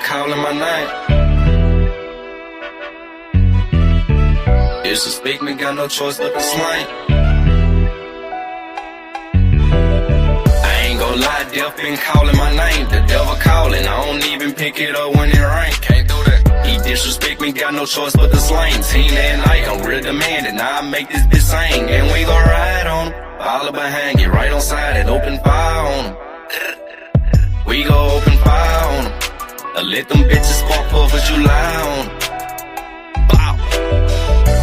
calling my name. Disrespect me, got no choice but to slang. I ain't gon' lie, death been calling my name. The devil calling, I don't even pick it up when it rain. Can't do that. He disrespect me, got no choice but to slang. Team that night, I'm real demanding. Now I make this bitch sing, and we gon' ride on him. Follow behind, get right on side and open fire on him. We gon' open fire on him. Let them bitches spark up as you lie on them.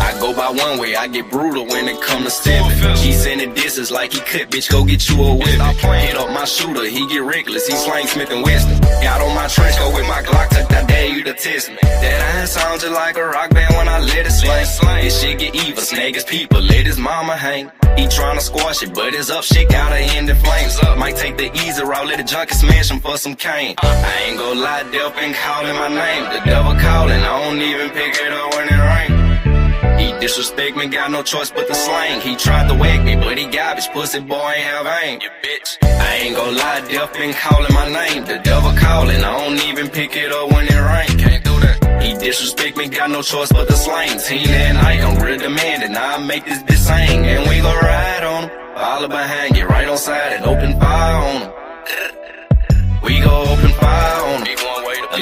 I go by one way, I get brutal when it come to stepping. He sending disses like he could, bitch, go get you a whip. Hit up my shooter, he get reckless, he slang Smith and Weston. Got on my trench coat with my Glock tucked, I dare you to test me. That iron sound just like a rock band when I let it slang. This shit get evil, snag his people, let his mama hang. He tryna squash it, but his up shit gotta end in flames. Might take the easy route, let the junkie smash him for some cane. I ain't gon' lie, death been calling my name. The devil calling, I don't even pick it up when it rain. He disrespect me, got no choice but to slang. He tried to whack me, but he garbage, pussy boy ain't have aim. You bitch. I ain't gon' lie, death been calling my name. The devil calling, I don't even pick it up when it rain. Can't do that. He disrespect me, got no choice but to slang. Team that night, I'm real demanding. Now I make this bitch sing, and we gon' ride on him. Follow behind, get right on side and open fire on him. We gon' open fire on him.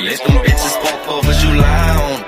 Let them bitches pop up as you lie on him.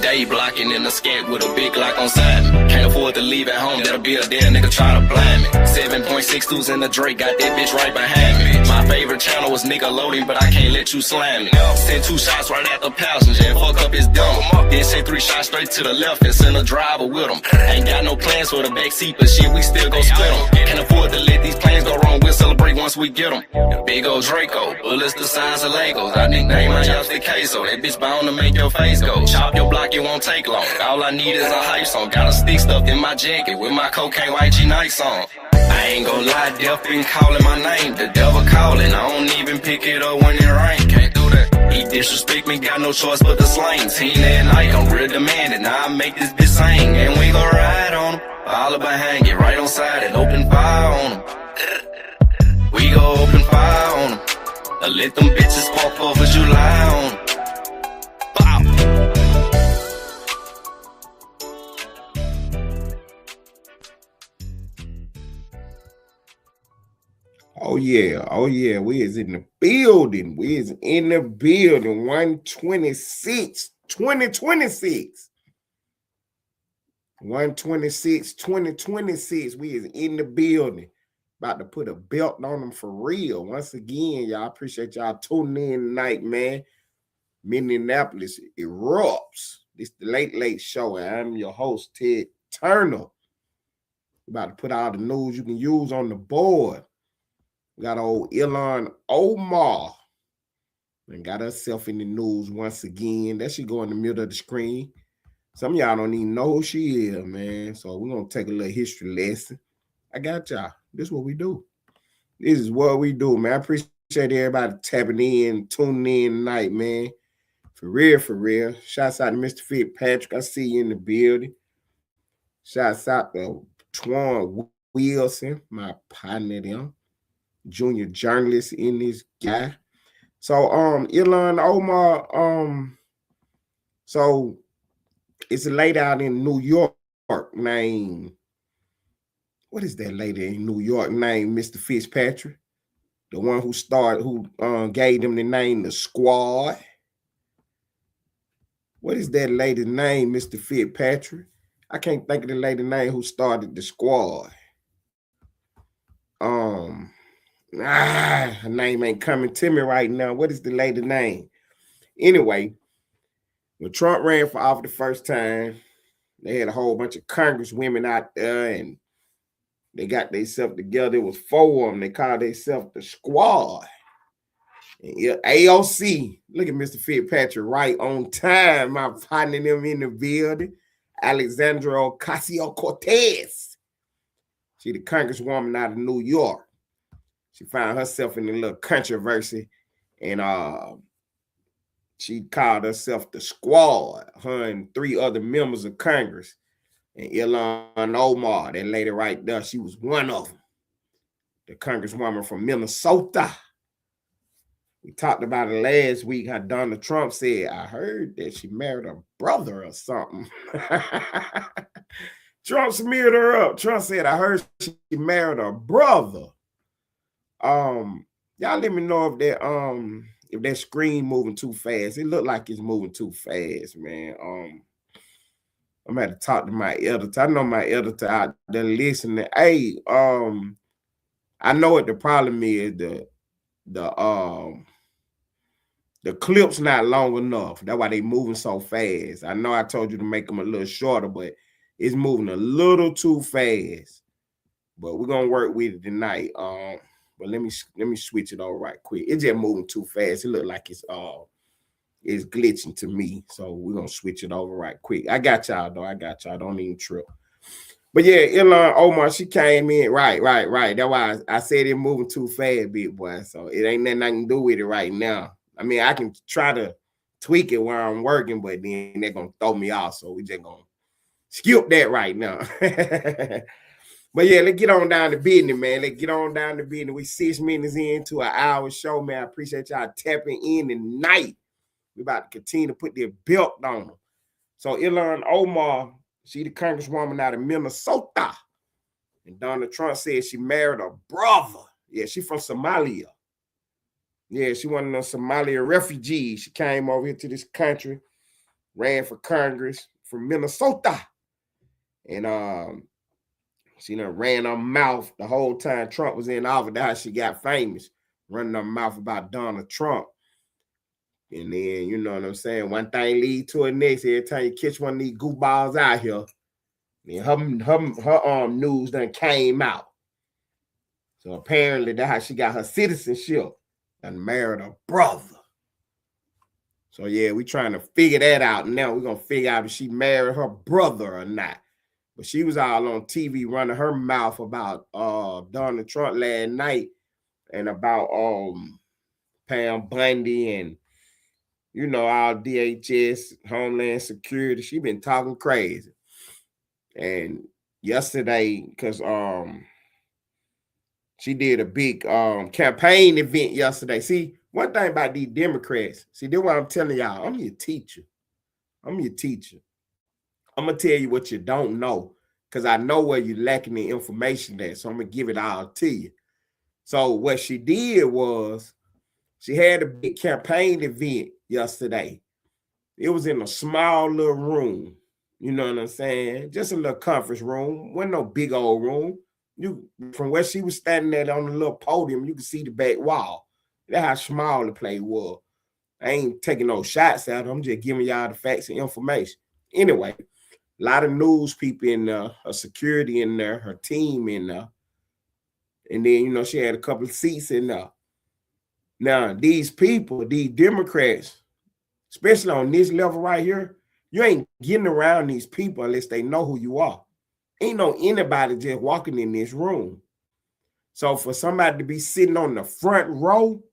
Day blocking in the scat with a big Glock on side me. Can't afford to leave at home, that'll be a dead nigga try to blind me. 7.62s in the Drake, got that bitch right behind me. My favorite channel was Nickelodeon, but I can't let you slam me. Send 2 shots right at the passenger and fuck up his dumb. Then send 3 shots straight to the left and send a driver with him. Ain't got no plans for the backseat, but shit, we still gon' split them. Can't afford to let these plans go wrong, we'll celebrate once we get them. Big old Draco, bullets the size of Legos. I nickname my yacht the queso. That bitch bound to make your face go. Chop your block, it won't take long. All I need is a hype song. Got a stick stuffed in my jacket with my cocaine YG Nights on. I ain't gon' lie, death been calling my name. The devil calling, I don't even pick it up when it rain. Can't do that. He disrespect me, got no choice but to slang. Team that night, I'm real demanding. Now I make this bitch sing, and we gon' ride on him. Follow behind, get right on side and open fire on him. We gon' open fire on him. Let them bitches pop up as you lie on him. Oh yeah, we is in the building. 126, 2026. 126, 2026. We is in the building. About to put a belt on them for real. Once again, y'all, appreciate y'all tuning in tonight, man. Minneapolis erupts. This the Late Show, and I'm your host, Ted Turner. About to put all the news you can use on the board. We got old Ilhan Omar and got herself in the news once again. That should go in the middle of the screen. Some of y'all don't even know who she is, man. So we're going to take a little history lesson. I got y'all. This is what we do. This is what we do, man. I appreciate everybody tapping in, tuning in tonight, man. For real, for real. Shouts out to Mr. Fitzpatrick. I see you in the building. Shouts out to Twan Wilson, my partner them. Junior journalist in this guy. So Ilhan Omar, so it's a lady out in New York named, what is that lady in New York named Mr. Fitzpatrick? The one who gave them the name The Squad. What is that lady's name, Mr. Fitzpatrick? I can't think of the lady's name who started The Squad. Her name ain't coming to me right now. What is the lady's name? Anyway, when Trump ran for office the first time, they had a whole bunch of congresswomen out there, and they got themselves together. It was 4 of them. They called themselves The Squad. And AOC, look at Mr. Fitzpatrick right on time. My partner them in the building. Alexandria Ocasio-Cortez. She the congresswoman out of New York. She found herself in a little controversy, and she called herself The Squad, her and 3 other members of Congress. And Ilhan Omar, that lady right there, she was one of them. The congresswoman from Minnesota. We talked about it last week, how Donald Trump said, I heard that she married a brother or something. Trump smeared her up. Trump said, I heard she married a brother. Y'all let me know if that screen moving too fast. It looked like it's moving too fast, man. I'm gonna have to talk to my editor. I know my editor out there listening. Hey, I know what the problem is. The clip's not long enough. That's why they moving so fast. I know I told you to make them a little shorter, but it's moving a little too fast. But we're gonna work with it tonight. But let me switch it over right quick. It's just moving too fast. It look like it's glitching to me. So we're gonna switch it over right quick. I got y'all though. I got y'all. Don't even trip. But yeah, Ilhan Omar, she came in. Right. That's why I said it moving too fast, big boy. So it ain't nothing I can do with it right now. I mean, I can try to tweak it where I'm working, but then they're gonna throw me off. So we just gonna skip that right now. But yeah, let's get on down to business, man. Let's get on down to business. We 6 minutes into an hour show, man. I appreciate y'all tapping in tonight. We about to continue to put their belt on them. So Ilhan Omar, she the congresswoman out of Minnesota. And Donald Trump said she married a brother. Yeah, she from Somalia. Yeah, she one of those Somalia refugees. She came over here to this country, ran for Congress from Minnesota. And she done ran her mouth the whole time Trump was in office. That's how she got famous, running her mouth about Donald Trump. And then, you know what I'm saying, one thing lead to the next. Every time you catch one of these goofballs out here, then her news done came out. So apparently that's how she got her citizenship and married a brother. So yeah, we trying to figure that out. Now we're going to figure out if she married her brother or not. But she was all on TV running her mouth about Donald Trump last night and about Pam Bundy and, you know, our DHS, Homeland Security. She been talking crazy. And yesterday, because she did a big campaign event yesterday. See, one thing about these Democrats, see, this is what I'm telling y'all. I'm your teacher. I'm going to tell you what you don't know because I know where you're lacking the information at. So I'm going to give it all to you. So what she did was she had a big campaign event yesterday. It was in a small little room. You know what I'm saying? Just a little conference room. Wasn't no big old room. From where she was standing at on the little podium, you could see the back wall. That's how small the place was. I ain't taking no shots at her. I'm just giving y'all the facts and information. Anyway, a lot of news people in there, her security in there, her team in there. And then, you know, she had a couple of seats in there. Now, these people, these Democrats, especially on this level right here, you ain't getting around these people unless they know who you are. Ain't no anybody just walking in this room. So for somebody to be sitting on the front row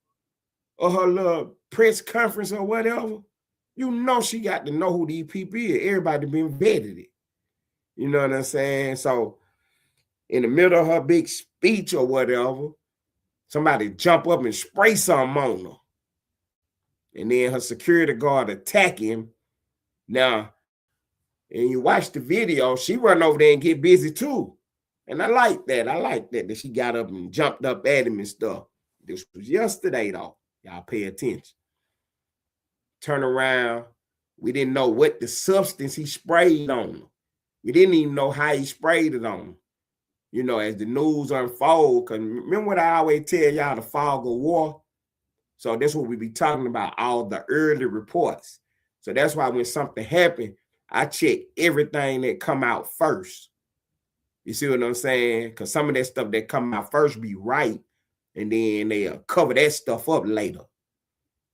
of her little press conference or whatever, you know she got to know who these people is. Everybody been vetted it. You know what I'm saying? So in the middle of her big speech or whatever, somebody jump up and spray something on her. And then her security guard attack him. Now, and you watch the video, she run over there and get busy too. And I like that. I like that she got up and jumped up at him and stuff. This was yesterday, though. Y'all pay attention. Turn around. We didn't know what the substance he sprayed on her. We didn't even know how he sprayed it on her. You know, as the news unfold, because remember what I always tell y'all, the fog of war? So that's what we be talking about, all the early reports. So that's why when something happened, I check everything that come out first. You see what I'm saying? Because some of that stuff that come out first be right, and then they'll cover that stuff up later.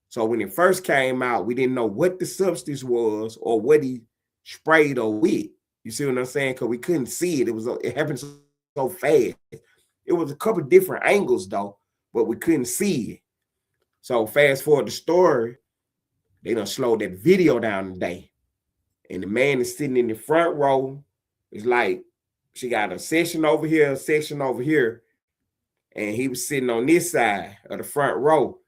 So when it first came out, we didn't know what the substance was or what he sprayed or with. You see what I'm saying? Because we couldn't see it. It happened so fast. It was a couple different angles, though, but we couldn't see it. So fast forward the story, they done slowed that video down today. And the man is sitting in the front row. It's like she got a section over here, a section over here. And he was sitting on this side of the front row.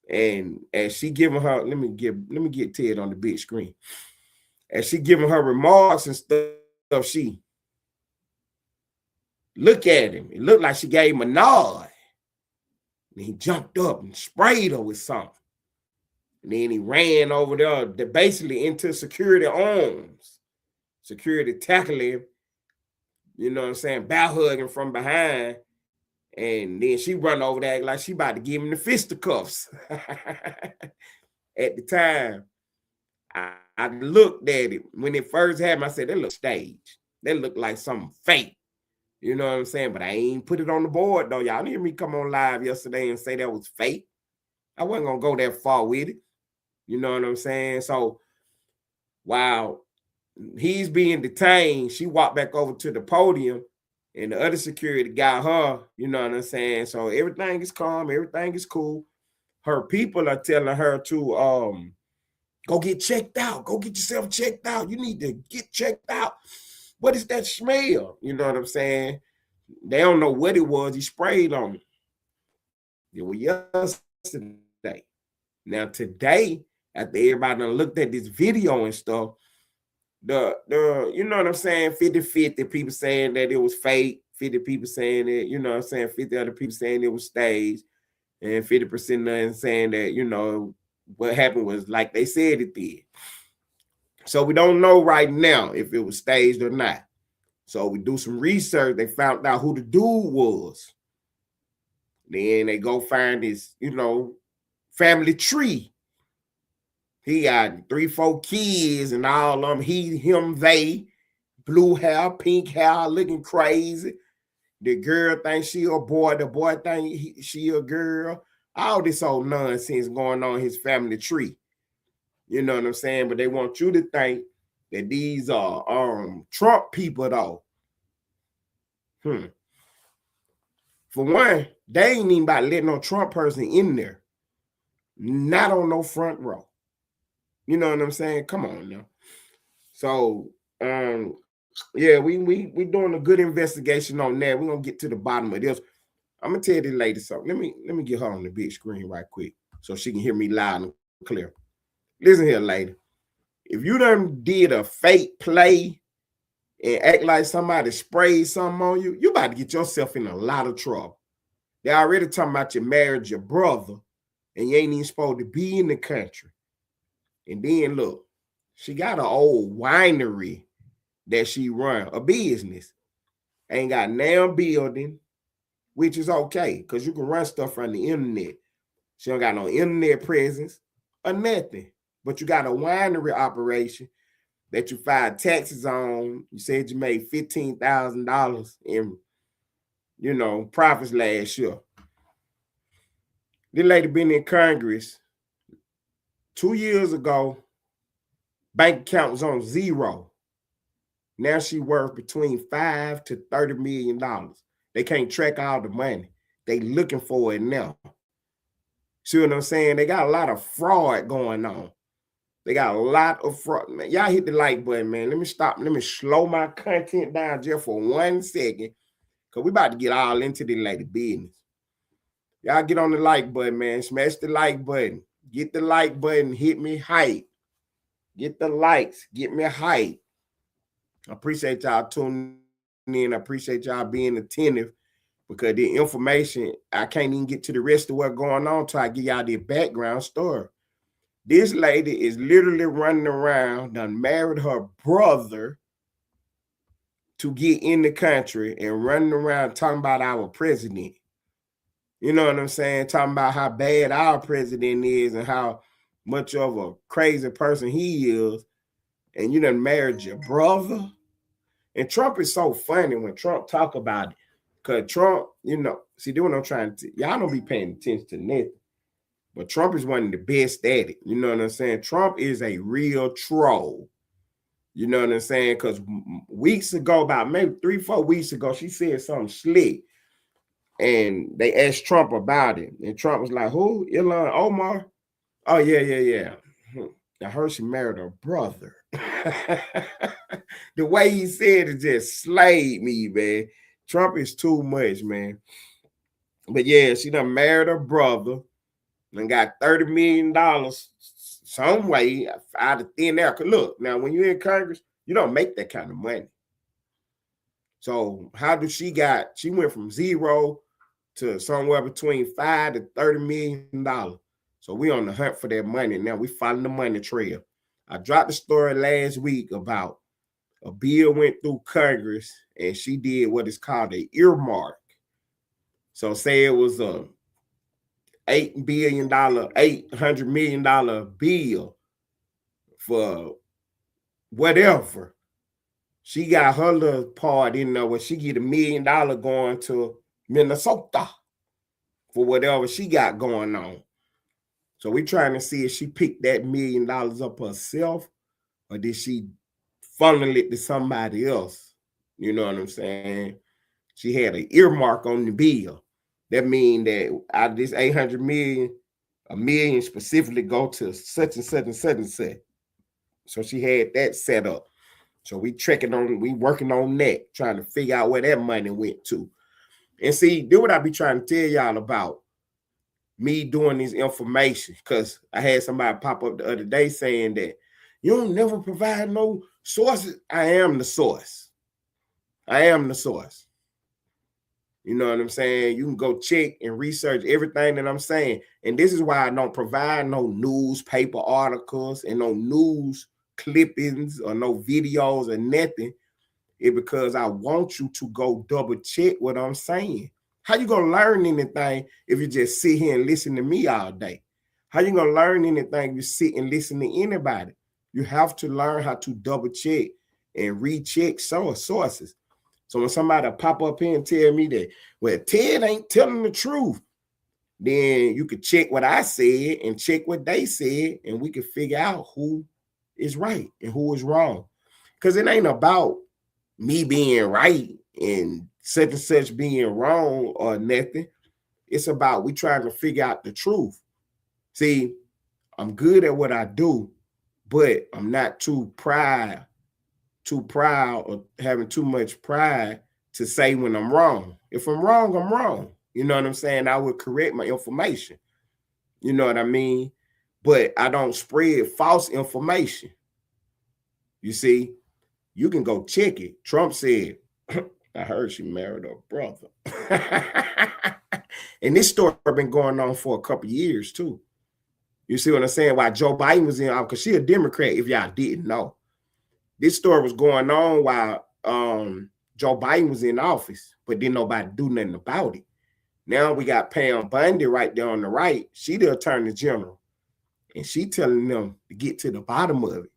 And as she giving her, let me get Ted on the big screen. As she giving her remarks and stuff, she look at him. It looked like she gave him a nod. And he jumped up and sprayed her with something. And then he ran over there, basically into security arms. Security tackling him, you know what I'm saying, bow hugging from behind. And then she run over there like she about to give him the fisticuffs. At the time, I looked at it. When it first happened, I said, that look staged. That looked like something fake. You know what I'm saying? But I ain't put it on the board, though. Y'all didn't hear me come on live yesterday and say that was fake. I wasn't going to go that far with it. You know what I'm saying? So while he's being detained, she walked back over to the podium, and the other security got her, you know what I'm saying? So everything is calm, everything is cool. Her people are telling her to go get checked out. Go get yourself checked out. You need to get checked out. What is that smell? You know what I'm saying? They don't know what it was. He sprayed on them. It was yesterday. Now today, after everybody done looked at this video and stuff, the you know what I'm saying, 50-50 people saying that it was fake, 50 people saying it, you know what I'm saying, 50 other people saying it was staged, and 50% nothing saying that, you know, what happened was like they said it did. So we don't know right now if it was staged or not. So we do some research. They found out who the dude was. Then they go find his, you know, family tree. He got 3-4 kids and all of them. He, him, they, blue hair, pink hair, looking crazy. The girl thinks she a boy. The boy thinks she a girl. All this old nonsense going on in his family tree. You know what I'm saying? But they want you to think that these are Trump people, though. For one, they ain't even about letting no Trump person in there. Not on no front row. You know what I'm saying? Come on now. So, yeah, we doing a good investigation on that. We're gonna get to the bottom of this. I'm gonna tell this lady something. Let me get her on the big screen right quick so she can hear me loud and clear. Listen here, lady. If you done did a fake play and act like somebody sprayed something on you, you about to get yourself in a lot of trouble. They already talking about you married your brother and you ain't even supposed to be in the country. And then look, she got an old winery that she run, a business. Ain't got no building, which is okay, because you can run stuff from the internet. She don't got no internet presence or nothing. But you got a winery operation that you filed taxes on. You said you made $15,000 in, you know, profits last year. This lady been in Congress 2 years ago. Bank account was on zero. Now she worth between $5 to $30 million. They can't track all the money. They looking for it now. See what I'm saying? They got a lot of fraud going on. They got a lot of fraud. Man, y'all hit the like button, man. Let me stop. Let me slow my content down just for 1 second, because we about to get all into the lady business. Y'all get on the like button, man. Smash the like button. Get the like button. Hit me hype. Get the likes. Get me hype. I appreciate y'all tuning in. I appreciate y'all being attentive, because the information, I can't even get to the rest of what's going on until I give y'all the background story. This lady is literally running around, done married her brother to get in the country and running around talking about our president. You know what I'm saying? Talking about how bad our president is and how much of a crazy person he is. And you done married your brother. And Trump is so funny when Trump talk about it. Because Trump, you know, see, that's what I'm trying to, y'all don't be paying attention to nothing. But Trump is one of the best at it. You know what I'm saying? Trump is a real troll. You know what I'm saying? Because weeks ago, about maybe 3-4 weeks ago, she said something slick. And they asked Trump about it. And Trump was like, who? Ilhan Omar? Oh, yeah. I heard she married her brother. The way he said it just slayed me, man. Trump is too much, man. But yeah, she done married her brother. and got $30 million some way out of thin air. Cause look, now when you're in Congress, you don't make that kind of money. So how do she went from 0 to somewhere between $5 to $30 million. So we on the hunt for that money. Now we following the money trail. I dropped the story last week about a bill went through Congress and she did what is called an earmark. So say it was a $800 million bill for whatever. She got her little part in there where she get $1 million going to Minnesota for whatever she got going on. So we trying to see if she picked that $1 million up herself or did she funnel it to somebody else? You know what I'm saying? She had an earmark on the bill. That means that out of this 800 million, $1 million specifically go to such and such and such and such. So she had that set up. So we working on that, trying to figure out where that money went to. And see, do what I be trying to tell y'all about me doing this information, because I had somebody pop up the other day saying that you don't never provide no sources. I am the source. I am the source. You know what I'm saying? You can go check and research everything that I'm saying. And this is why I don't provide no newspaper articles and no news clippings or no videos or nothing. It's because I want you to go double check what I'm saying. How you gonna learn anything if you just sit here and listen to me all day? How you gonna learn anything if you sit and listen to anybody? You have to learn how to double check and recheck sources. So when somebody pop up here and tell me that, well, Ted ain't telling the truth, then you could check what I said and check what they said, and we could figure out who is right and who is wrong. Because it ain't about me being right and such being wrong or nothing. It's about we trying to figure out the truth. See, I'm good at what I do, but I'm not too proud or having too much pride to say when I'm wrong. If I'm wrong, I'm wrong. You know what I'm saying? I would correct my information. You know what I mean? But I don't spread false information. You see, you can go check it. Trump said, I heard she married her brother. And this story been going on for a couple of years too. You see what I'm saying? While Joe Biden was in, because she a Democrat, if y'all didn't know. This story was going on while Joe Biden was in office, but didn't nobody do nothing about it. Now we got Pam Bondi right there on the right. She the attorney general. And she telling them to get to the bottom of it.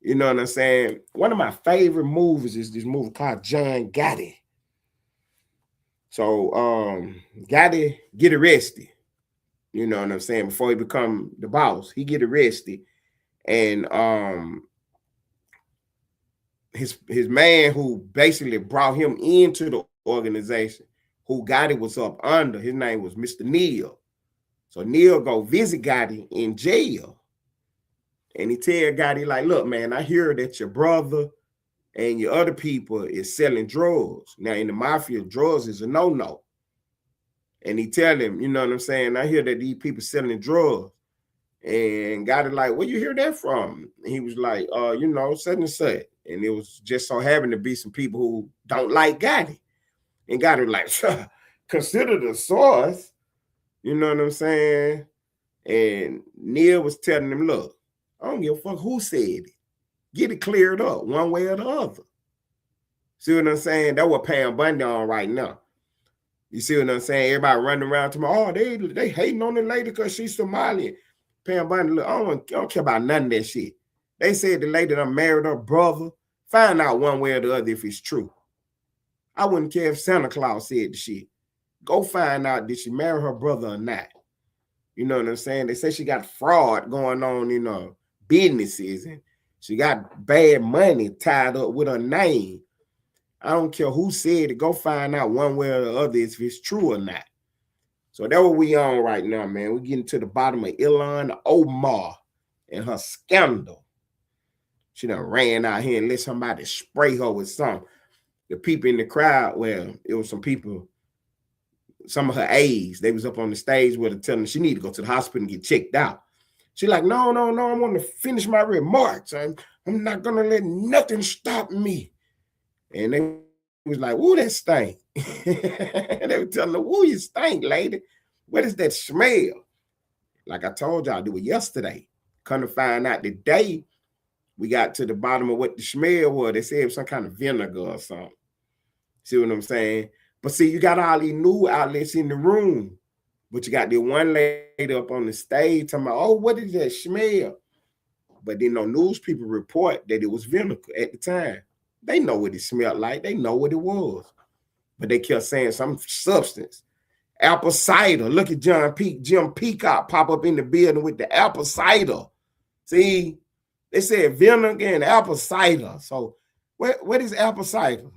You know what I'm saying? One of my favorite movies is this movie called John Gotti. So Gotti get arrested. You know what I'm saying? Before he become the boss, he get arrested. And his man who basically brought him into the organization, who Gotti was up under, his name was Mr. Neal. So Neal go visit Gotti in jail. And he tell Gotti, like, look, man, I hear that your brother and your other people is selling drugs. Now, in the mafia, drugs is a no-no. And he tell him, you know what I'm saying? I hear that these people selling drugs. And Gotti like, where you hear that from? And he was like, you know, such and such. And it was just so happened to be some people who don't like Gotti. And Gotti like, consider the source. You know what I'm saying? And Neal was telling him, look, I don't give a fuck who said it. Get it cleared up one way or the other. See what I'm saying? That's what Pam Bondi on right now. You see what I'm saying? Everybody running around to me, oh, they hating on the lady because she's Somalian. Pam Bondi, look, I don't care about none of that shit. They said the lady that married her brother. Find out one way or the other if it's true. I wouldn't care if Santa Claus said the shit. Go find out did she marry her brother or not. You know what I'm saying? They say she got fraud going on in businesses and she got bad money tied up with her name. I don't care who said it. Go find out one way or the other if it's true or not. So that's what we on right now, man. We're getting to the bottom of Ilhan Omar and her scandal. She done ran out here and let somebody spray her with something. The people in the crowd, well, it was some people some of her aides. They was up on the stage with her telling her she need to go to the hospital and get checked out. She like, no, I want to finish my remarks. I'm not gonna let nothing stop me. And they was like, "Ooh, that stink." They were telling her, "Ooh, you stink, lady. What is that smell?" Like I told y'all, do it yesterday. Come to find out today, we got to the bottom of what the smell was. They said it was some kind of vinegar or something. See what I'm saying? But see, you got all these new outlets in the room, but you got the one lady up on the stage talking about, "Oh, what is that smell?" But then no news people report that it was vinegar at the time. They know what it smelled like. They know what it was. But they kept saying some substance. Apple cider. Look at Jim Peacock pop up in the building with the apple cider. See, they said vinegar and apple cider. So what is apple cider?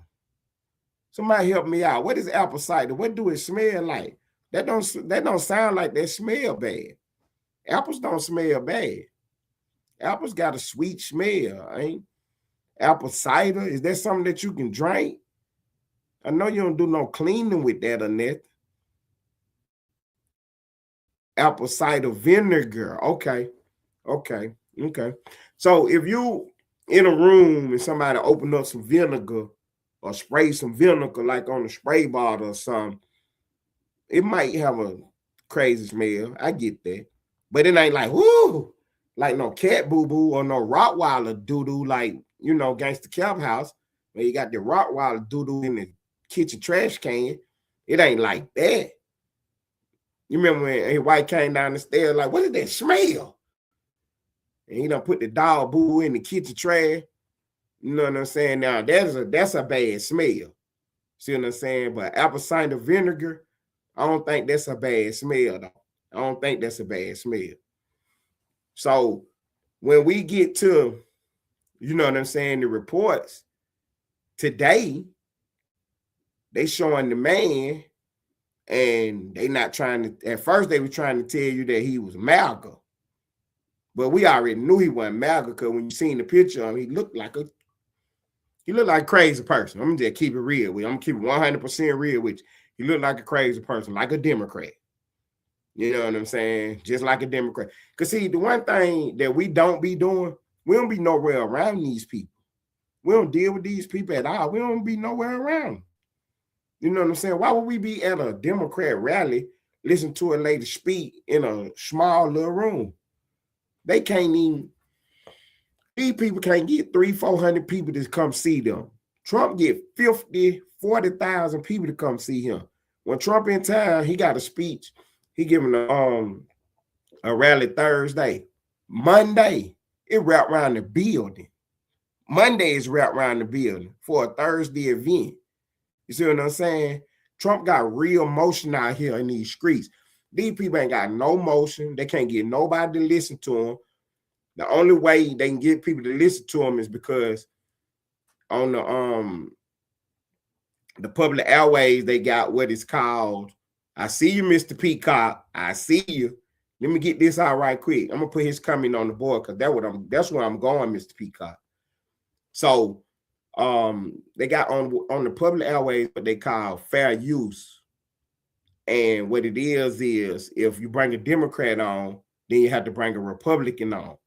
Somebody help me out. What is apple cider? What do it smell like? That don't sound like that smell bad. Apples don't smell bad. Apples got a sweet smell, ain't? Apple cider, is that something that you can drink? I know you don't do no cleaning with that or nothing. Apple cider vinegar. Okay. So if you in a room and somebody open up some vinegar or spray some vinegar like on a spray bottle or something, it might have a crazy smell. I get that. But it ain't like, whoo, like no cat boo-boo or no Rottweiler doo-doo like, you know, Gangsta Cap House, where you got the Rottweiler doo-doo in the kitchen trash can. It ain't like that. You remember when White came down the stairs like, what is that smell? And he done put the dog boo in the kitchen trash. You know what I'm saying? Now, that's a bad smell. See what I'm saying? But apple cider vinegar, I don't think that's a bad smell, though. I don't think that's a bad smell. So when we get to, you know what I'm saying, the reports, today, they showing the man, and they not trying to, at first they were trying to tell you that he was MAGA. But we already knew he wasn't MAGA because when you seen the picture of him, he looked like a crazy person. I'm gonna just keep it real with you. I'm gonna keep it 100% real with you. He looked like a crazy person, like a Democrat. You know what I'm saying? Just like a Democrat. Because see, the one thing that we don't be doing, we don't be nowhere around these people. We don't deal with these people at all. We don't be nowhere around them. You know what I'm saying? Why would we be at a Democrat rally, listen to a lady speak in a small little room? They can't even, these people can't get 300-400 people to come see them. Trump get 50,000-40,000 people to come see him. When Trump in town, he got a speech. He giving a rally Thursday. Monday, it wrapped around the building. Monday is wrapped around the building for a Thursday event. You see what I'm saying? Trump got real motion out here in these streets. These people ain't got no motion. They can't get nobody to listen to them. The only way they can get people to listen to them is because on the public airways, they got what is called, I see you, Mr. Peacock. I see you. Let me get this out right quick. I'm gonna put his comment on the board because that's where I'm going, Mr. Peacock. So they got on the public airways what they call fair use. And what it is if you bring a Democrat on, then you have to bring a Republican on.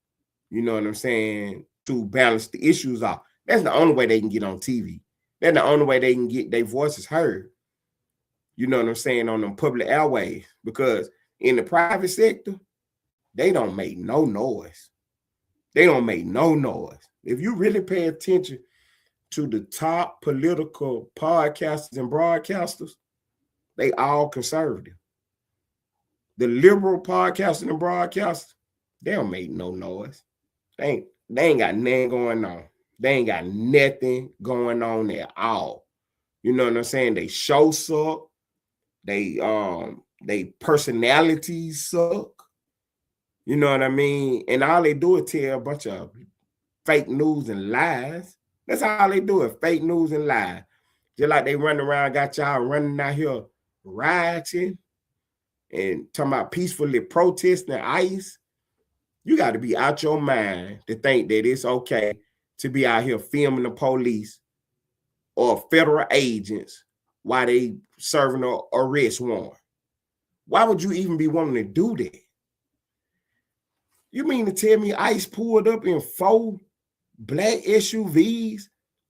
You know what I'm saying? To balance the issues out. That's the only way they can get on TV. That's the only way they can get their voices heard. You know what I'm saying? On them public airways. Because in the private sector, they don't make no noise. They don't make no noise. If you really pay attention to the top political podcasters and broadcasters, they all conservative. The liberal podcasters and broadcasters, they don't make no noise. They ain't got nothing going on. They ain't got nothing going on at all. You know what I'm saying? They show suck. They personalities suck. You know what I mean? And all they do is tell a bunch of fake news and lies. That's all they do is fake news and lies. Just like they run around, got y'all running out here rioting and talking about peacefully protesting ICE. You got to be out your mind to think that it's okay to be out here filming the police or federal agents while they serving an arrest warrant. Why would you even be wanting to do that? You mean to tell me ICE pulled up in 4 black SUVs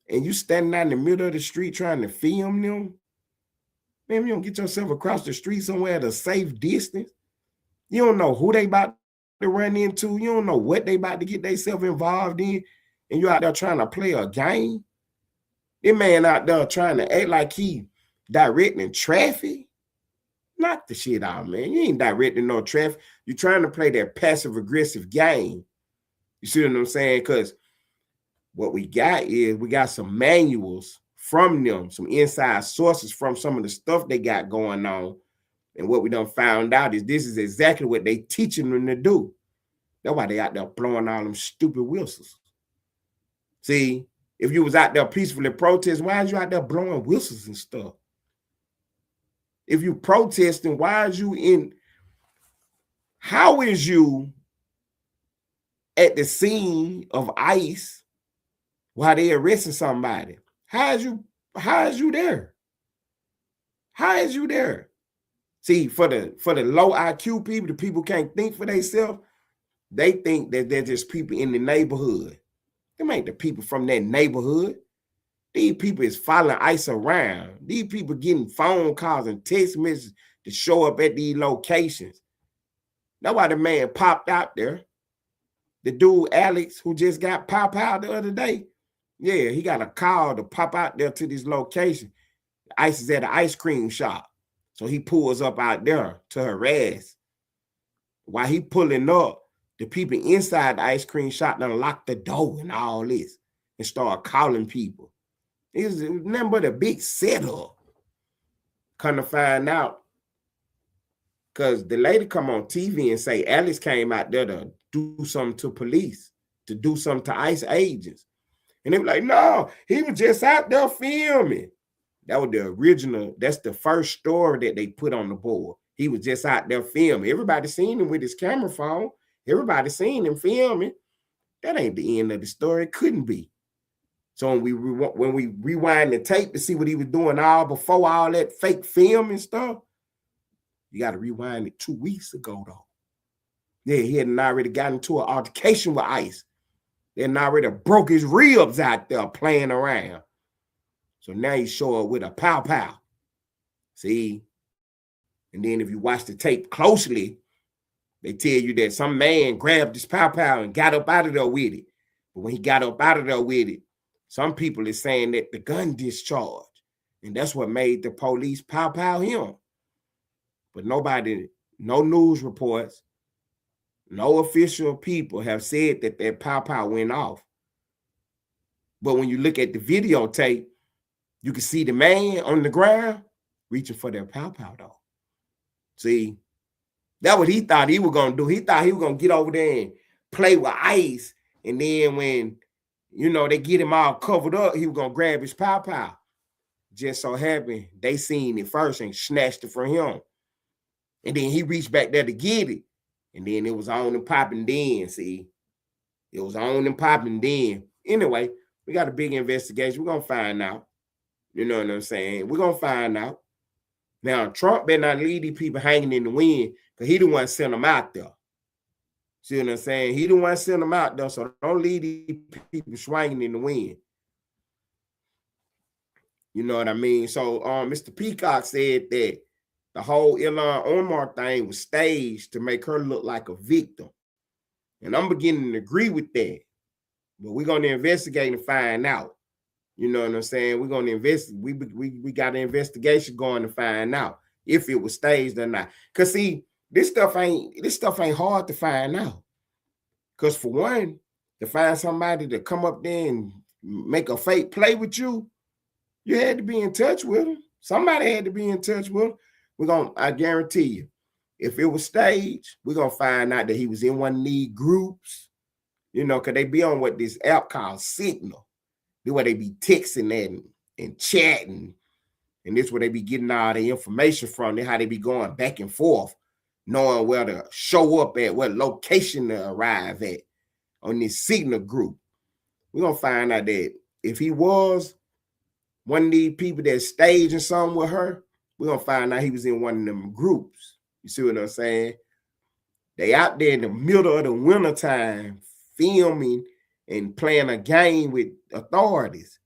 and you standing out in the middle of the street trying to film them? Man, you don't get yourself across the street somewhere at a safe distance. You don't know who they about to run into. You don't know what they about to get themselves involved in. And you out there trying to play a game. This man out there trying to act like he directing traffic. Knock the shit out, man. You ain't directing no traffic. You're trying to play that passive-aggressive game. You see what I'm saying? Because what we got is we got some manuals from them, some inside sources from some of the stuff they got going on. And what we done found out is this is exactly what they teaching them to do. That's why they out there blowing all them stupid whistles. See, if you was out there peacefully protesting, why is you out there blowing whistles and stuff? If you protesting, why is you in? How is you at the scene of ICE while they arresting somebody? How is you there? How is you there? See, for the low IQ people, the people who can't think for themselves, they think that they're just people in the neighborhood. Them ain't the people from that neighborhood. These people is following ICE around. These people getting phone calls and text messages to show up at these locations. That's why the man popped out there. The dude, Alex, who just got popped out the other day. Yeah, he got a call to pop out there to this location. ICE is at an ice cream shop. So he pulls up out there to harass. While he pulling up, the people inside the ice cream shop done locked the door and all this and start calling people. It was nothing but a big setup. Come to find out, because the lady come on TV and say Alex came out there to do something to police, to do something to ICE agents. And they were like, no, he was just out there filming. That was the original, that's the first story that they put on the board. He was just out there filming. Everybody seen him with his camera phone. Everybody seen him filming. That ain't the end of the story. It couldn't be. So when we rewind the tape to see what he was doing all before all that fake film and stuff, you got to rewind it 2 weeks ago, though. Yeah, he had already gotten into an altercation with ICE. They had already broke his ribs out there playing around. So now he show up with a pow-pow. See? And then if you watch the tape closely, they tell you that some man grabbed this pow-pow and got up out of there with it. But when he got up out of there with it, some people is saying that the gun discharged. And that's what made the police pow-pow him. But nobody, no news reports, no official people have said that that pow-pow went off. But when you look at the videotape, you can see the man on the ground reaching for their pow-pow, though. See, that's what he thought he was going to do. He thought he was going to get over there and play with ICE. And then when, you know, they get him all covered up, he was going to grab his pow-pow. Just so happened, they seen it first and snatched it from him. And then he reached back there to get it. And then it was on and popping then, see. It was on and popping then. Anyway, we got a big investigation. We're going to find out. You know what I'm saying? We're going to find out. Now, Trump better not leave these people hanging in the wind because he the one sent them out there. See what I'm saying? He the one sent them out there, so don't leave these people swinging in the wind. You know what I mean? So Mr. Peacock said that the whole Ilhan Omar thing was staged to make her look like a victim. And I'm beginning to agree with that. But we're going to investigate and find out. You know what I'm saying? We're going to investigate. We got an investigation going to find out if it was staged or not. Because see, this stuff ain't hard to find out. Because for one, to find somebody to come up there and make a fake play with you, you had to be in touch with them. Somebody had to be in touch with them. I guarantee you, if it was staged, we're going to find out that he was in one of these groups, you know, because they be on what this app called Signal. This where they be texting and chatting. And this where they be getting all the information from. How they be going back and forth, knowing where to show up at, what location to arrive at on this Signal group. We're going to find out that if he was one of these people that staging something with her, we're gonna find out he was in one of them groups. You see what I'm saying? They out there in the middle of the wintertime filming and playing a game with authorities.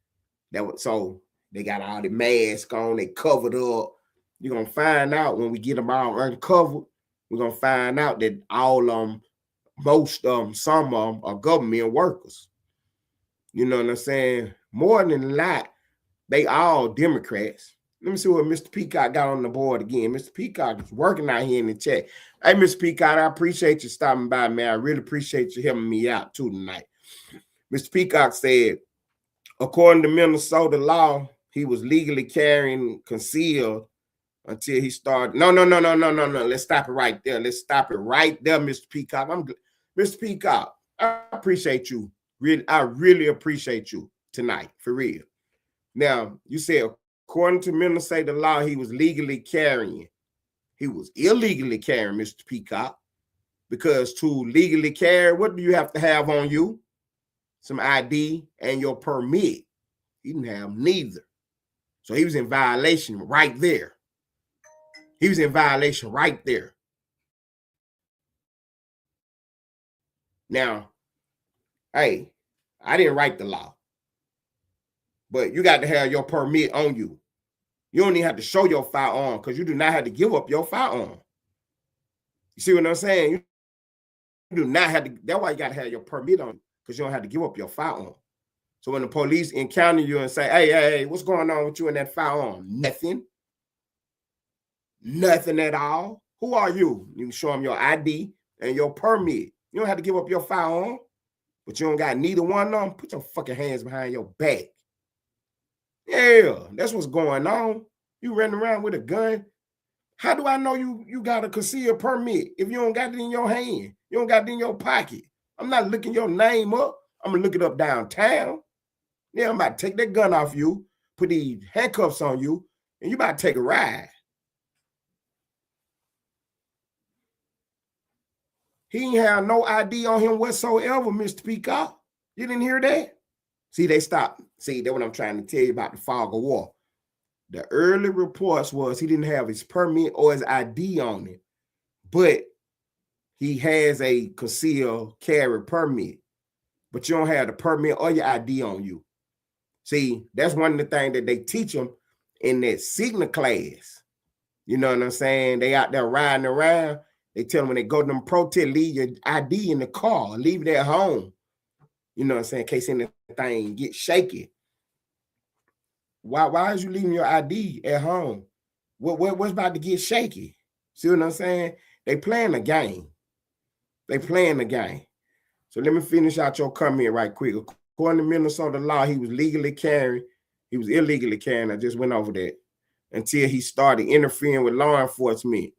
So they got all the masks on, they covered up. You're gonna find out when we get them all uncovered, we're gonna find out that all most some of them are government workers. You know what I'm saying? More than a lot, they all Democrats. Let me see what Mr. Peacock got on the board again. Mr. Peacock is working out here in the chat. Hey, Mr. Peacock, I appreciate you stopping by, man. I really appreciate you helping me out too tonight. Mr. Peacock said, according to Minnesota law, he was legally carrying concealed until he started. No. Let's stop it right there. Let's stop it right there, Mr. Peacock. Mr. Peacock, I appreciate you. I really appreciate you tonight, for real. Now, you said, according to Minnesota law, he was legally carrying. He was illegally carrying, Mr. Peacock, because to legally carry, what do you have to have on you? Some ID and your permit. He didn't have neither. So he was in violation right there. He was in violation right there. Now, hey, I didn't write the law, but you got to have your permit on you. You don't even have to show your firearm because you do not have to give up your firearm. You see what I'm saying? You do not have to. That's why you got to have your permit on, because you don't have to give up your firearm. So when the police encounter you and say, hey, what's going on with you and that firearm? Nothing. Nothing at all. Who are you? You can show them your ID and your permit. You don't have to give up your firearm, but you don't got neither one of them. Put your fucking hands behind your back. Yeah, that's what's going on. You running around with a gun. How do I know you got a concealed permit if you don't got it in your hand? You don't got it in your pocket. I'm not looking your name up. I'm going to look it up downtown. Yeah, I'm about to take that gun off you, put these handcuffs on you, and you about to take a ride. He ain't have no ID on him whatsoever, Mr. Peacock. You didn't hear that? See, they stopped. See, that's what I'm trying to tell you about the fog of war. The early reports was he didn't have his permit or his ID on it, but he has a concealed carry permit, but you don't have the permit or your ID on you. See, that's one of the things that they teach them in that signal class. You know what I'm saying? They out there riding around. They tell them when they go to them protests, leave your ID in the car, leave it at home. You know what I'm saying? In case anything get shaky. Why is you leaving your ID at home? What's about to get shaky? See what I'm saying? They playing a game. They playing the game. So let me finish out your comment right quick. According to Minnesota law, he was legally carrying. He was illegally carrying. I just went over that until he started interfering with law enforcement.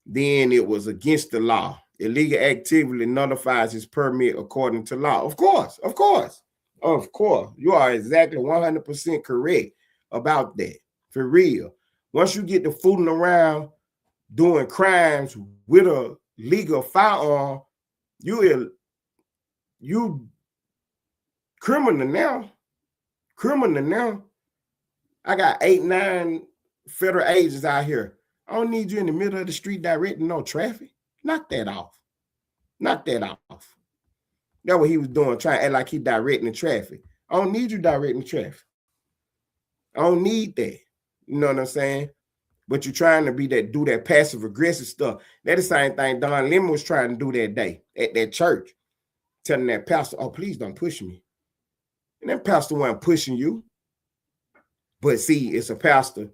Then it was against the law. Illegal activity nullifies his permit according to law. Of course. You are exactly 100% correct about that. For real. Once you get to fooling around doing crimes with a legal firearm, you criminal now. I got 8-9 federal agents out here. I don't need you in the middle of the street directing no traffic. Knock that off. That's what he was doing, trying to act like he directing the traffic. I don't need you directing the traffic. I don't need that. You know what I'm saying? But you're trying to do that passive aggressive stuff. That's the same thing Don Lemon was trying to do that day at that church, telling that pastor, oh, please don't push me. And that pastor wasn't pushing you. But see, it's a pastor.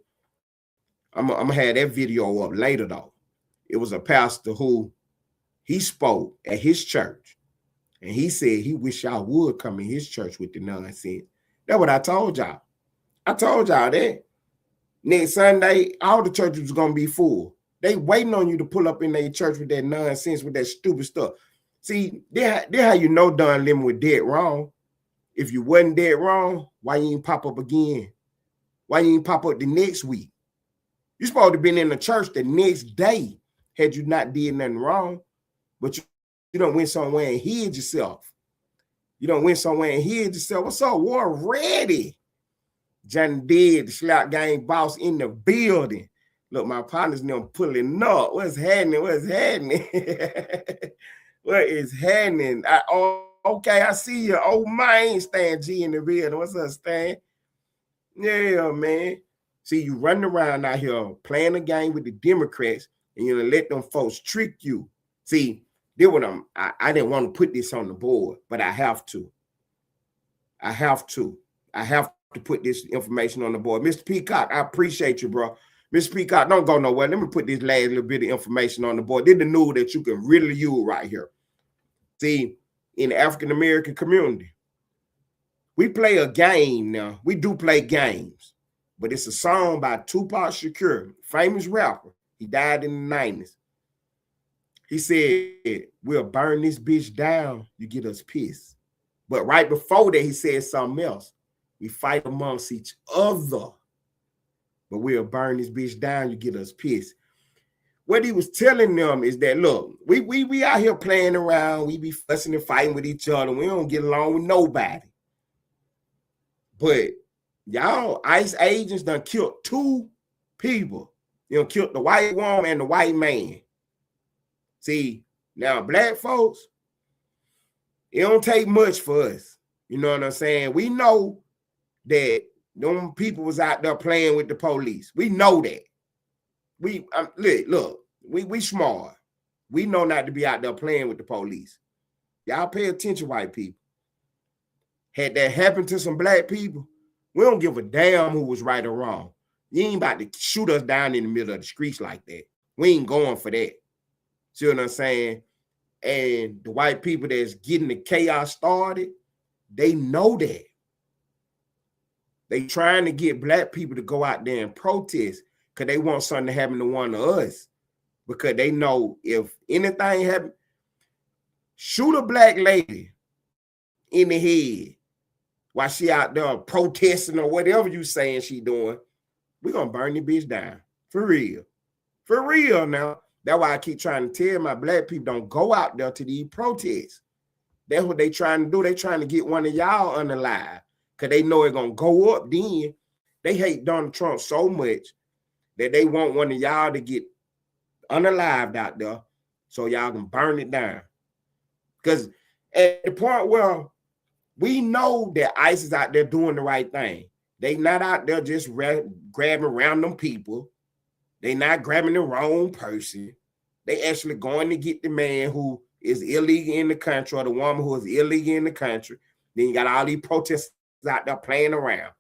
I'm going to have that video up later, though. It was a pastor who he spoke at his church. And he said he wish y'all would come in his church with the nonsense. That's what I told y'all. I told y'all that. Next Sunday, all the churches was going to be full. They waiting on you to pull up in their church with that nonsense, with that stupid stuff. See, they how you know Don Lemon was dead wrong. If you wasn't dead wrong, why you ain't pop up again? Why you ain't pop up the next week? You supposed to been in the church the next day had you not did nothing wrong. But you don't went somewhere and hid yourself. What's up, War Ready? Johnny Dead, the Slap Gang boss in the building. Look, my partners now pulling up. What's happening? What's happening? What is happening? Okay, I see you. Oh, man, Stan G in the building. What's up, Stan? Yeah, man. See, you running around out here playing a game with the Democrats, and you're gonna let them folks trick you. See, I didn't want to put this on the board, but I have to. I have to put this information on the board. Mr. Peacock, I appreciate you, bro. Mr. Peacock, don't go nowhere. Let me put this last little bit of information on the board. This is the news that you can really use right here. See, in the African-American community, we play a game now. We do play games, but it's a song by Tupac Shakur, famous rapper. He died in the 90s. He said, we'll burn this bitch down, you get us pissed. But right before that, he said something else. We fight amongst each other, but we'll burn this bitch down, you get us pissed. What he was telling them is that, look, we out here playing around. We be fussing and fighting with each other. We don't get along with nobody. But y'all ICE agents done killed 2 people. You know, killed the white woman and the white man. See, now black folks, it don't take much for us. You know what I'm saying? We know that them people was out there playing with the police. We know that. Look, we smart. We know not to be out there playing with the police. Y'all pay attention, white people. Had that happened to some black people, we don't give a damn who was right or wrong. You ain't about to shoot us down in the middle of the streets like that. We ain't going for that. See what I'm saying? And the white people that's getting the chaos started, they know that. They trying to get black people to go out there and protest because they want something to happen to one of us. Because they know if anything happen, shoot a black lady in the head while she out there protesting or whatever you saying she doing, we're going to burn the bitch down. For real. For real now. That's why I keep trying to tell my black people don't go out there to these protests. That's what they trying to do. They trying to get one of y'all unalive because they know it's going to go up then. They hate Donald Trump so much that they want one of y'all to get unalived out there so y'all can burn it down. Because at the point where we know that ICE is out there doing the right thing. They not out there just grabbing random people. They not grabbing the wrong person. They actually going to get the man who is illegal in the country or the woman who is illegal in the country. Then you got all these protesters out there playing around.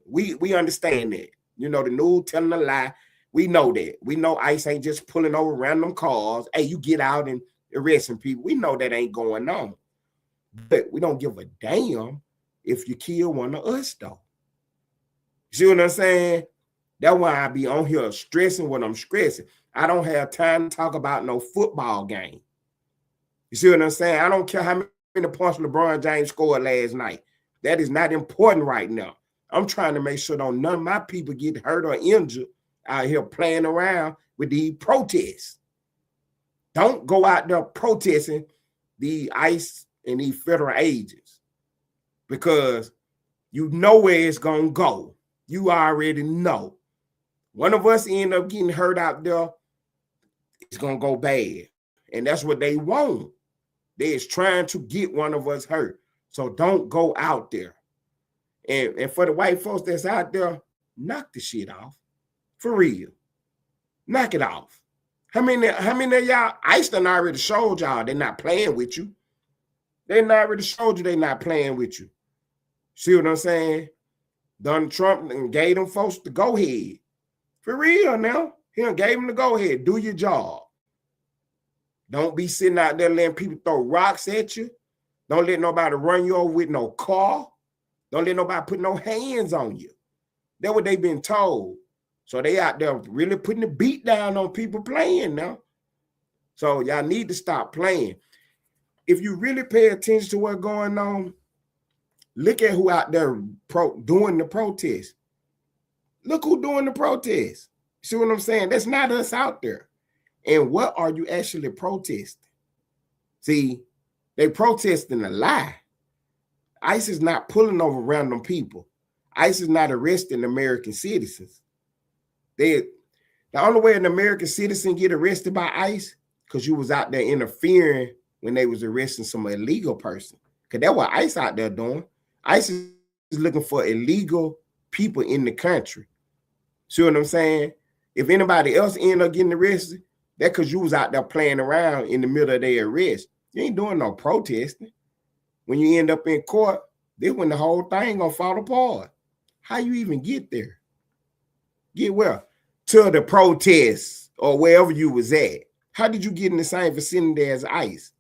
We understand that. You know, the news telling a lie. We know that. We know ICE ain't just pulling over random cars. Hey, you get out and arresting people. We know that ain't going on. But we don't give a damn if you kill one of us, though. See what I'm saying? That's why I be on here stressing what I'm stressing. I don't have time to talk about no football game. You see what I'm saying? I don't care how many points LeBron James scored last night. That is not important right now. I'm trying to make sure none of my people get hurt or injured out here playing around with these protests. Don't go out there protesting the ICE and these federal agents because you know where it's going to go. You already know. One of us end up getting hurt out there, it's going to go bad. And that's what they want. They is trying to get one of us hurt. So don't go out there. And for the white folks that's out there, knock the shit off. For real. Knock it off. How many of y'all, ICE done already showed y'all they're not playing with you. They already showed you they're not playing with you. See what I'm saying? Donald Trump gave them folks the go ahead. For real now. He done gave them the go ahead. Do your job. Don't be sitting out there letting people throw rocks at you. Don't let nobody run you over with no car. Don't let nobody put no hands on you. That's what they've been told. So they out there really putting the beat down on people playing now. So y'all need to stop playing. If you really pay attention to what's going on, look at who out there doing the protest. Look who doing the protest. See what I'm saying? That's not us out there. And what are you actually protesting? See, they protesting a lie. ICE is not pulling over random people. ICE is not arresting American citizens. The only way an American citizen get arrested by ICE because you was out there interfering when they was arresting some illegal person. Because that's what ICE out there doing. ICE is looking for illegal people in the country. See what I'm saying? If anybody else end up getting arrested, that's because you was out there playing around in the middle of their arrest. You ain't doing no protesting. When you end up in court, this when the whole thing gonna fall apart. How you even get there? Get where? To the protests or wherever you was at. How did you get in the same vicinity as ICE?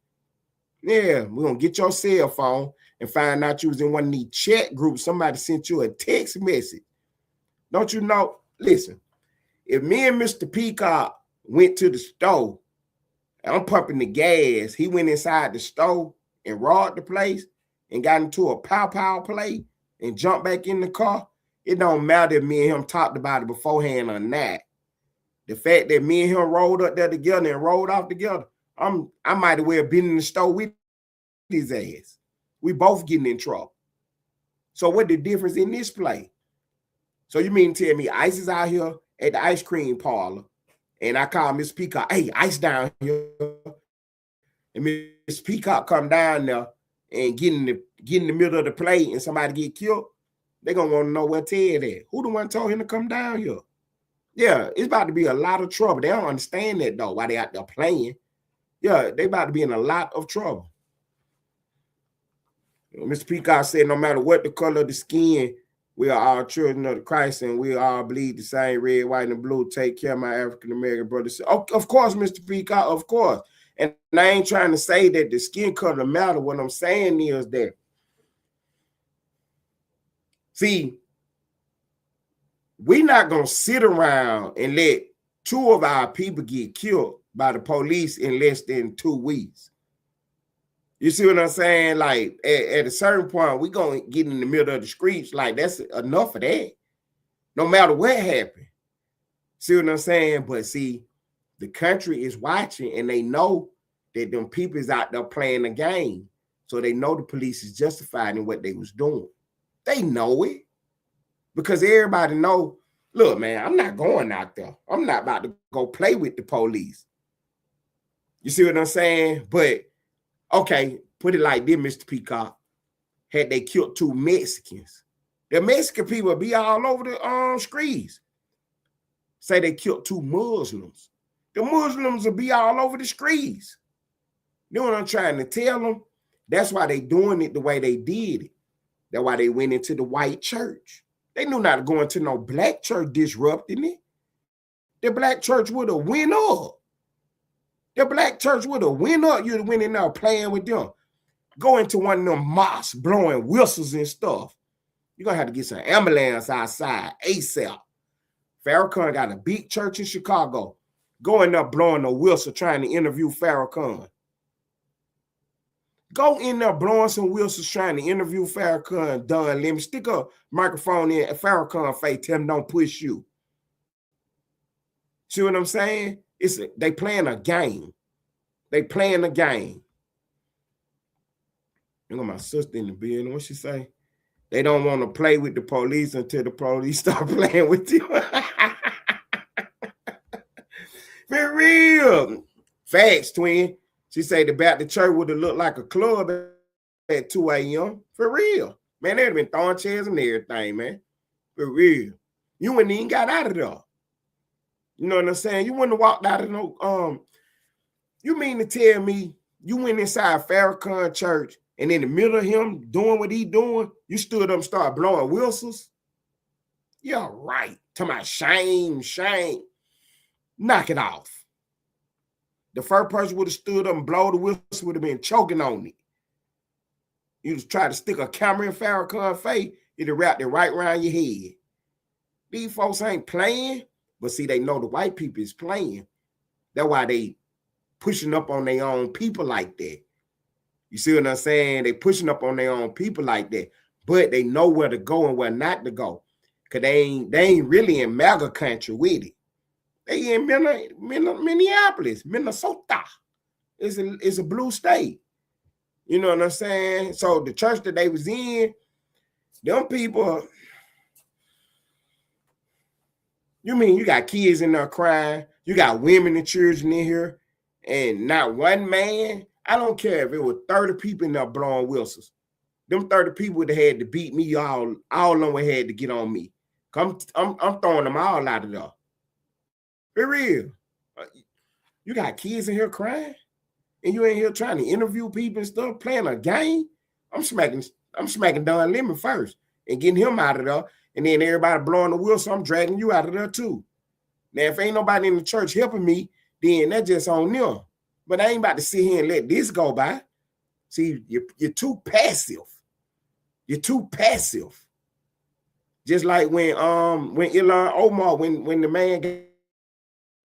Yeah, we're gonna get your cell phone and find out you was in one of these chat groups. Somebody sent you a text message. Don't you know? Listen, if me and Mr. Peacock went to the store, I'm pumping the gas, he went inside the store and robbed the place and got into a pow play and jumped back in the car, it don't matter if me and him talked about it beforehand or not. The fact that me and him rolled up there together and rolled off together, I might have well been in the store with his ass. We both getting in trouble. So what the difference in this play? So you mean to tell me ICE is out here at the ice cream parlor and I call Miss Peacock, hey, ICE down here. And Miss Peacock come down there and get in the middle of the play and somebody get killed, they're going to want to know where Ted at. Who the one told him to come down here? Yeah, it's about to be a lot of trouble. They don't understand that, though, while they out there playing. Yeah, they about to be in a lot of trouble. Mr. Peacock said, no matter what the color of the skin, we are all children of the Christ and we all bleed the same red, white, and blue. Take care of my African-American brothers. Oh, of course, Mr. Peacock, of course. And I ain't trying to say that the skin color matter. What I'm saying is that, see, we're not going to sit around and let 2 of our people get killed by the police in less than 2 weeks. You see what I'm saying? Like, at a certain point, we're going to get in the middle of the streets. Like, that's enough of that. No matter what happened. See what I'm saying? But see, the country is watching and they know that them people is out there playing the game. So they know the police is justified in what they was doing. They know it. Because everybody know, look, man, I'm not going out there. I'm not about to go play with the police. You see what I'm saying? But, okay, put it like this, Mr. Peacock. Had they killed 2 Mexicans, the Mexican people would be all over the streets. Say they killed 2 Muslims. The Muslims will be all over the streets. You know what I'm trying to tell them? That's why they doing it the way they did it. That's why they went into the white church. They knew not to go into no black church disrupting it. The black church would have went up. The black church would have went up. You'd have went in there playing with them. Go into one of them mosques blowing whistles and stuff. You're going to have to get some ambulance outside ASAP. Farrakhan got a big church in Chicago. Go in there blowing a whistle trying to interview Farrakhan. Go in there blowing some whistles trying to interview Farrakhan. Done. Let me stick a microphone in Farrakhan face. Tell him don't push you. See what I'm saying? They playing a game. They playing a game. You know my sister in the building. What she say? They don't want to play with the police until the police start playing with you. For real. Facts, twin. She said the Baptist church would have looked like a club at 2 a.m. For real. Man, they'd have been throwing chairs and everything, man. For real. You wouldn't even got out of there. You know what I'm saying? You wouldn't have walked out of no, you mean to tell me you went inside Farrakhan church and in the middle of him doing what he doing, you stood up and started blowing whistles? Yeah, right. Talking about shame. Knock it off. The first person would have stood up and blow the whistle would have been choking on it. You just try to stick a camera in Farrakhan's face, it'd have wrapped it right around your head. These folks ain't playing, but see, they know the white people is playing. That's why they pushing up on their own people like that. You see what I'm saying? They pushing up on their own people like that, but they know where to go and where not to go. Because they ain't really in MAGA country with it. They in Minneapolis, Minnesota. It's a blue state. You know what I'm saying? So the church that they was in, them people, You mean you got kids in there crying? You got women and children in here, and not one man? I don't care if it was 30 people in there blowing whistles. Them 30 people that had to beat me, all of them had to get on me. I'm throwing them all out of there. Be real. You got kids in here crying, and you ain't here trying to interview people and stuff, playing a game. I'm smacking Don Lemon first and getting him out of there. And then everybody blowing the whistle, I'm dragging you out of there too. Now, if ain't nobody in the church helping me, then that's just on them. But I ain't about to sit here and let this go by. See, you're too passive. You're too passive. Just like when Ilhan Omar, when the man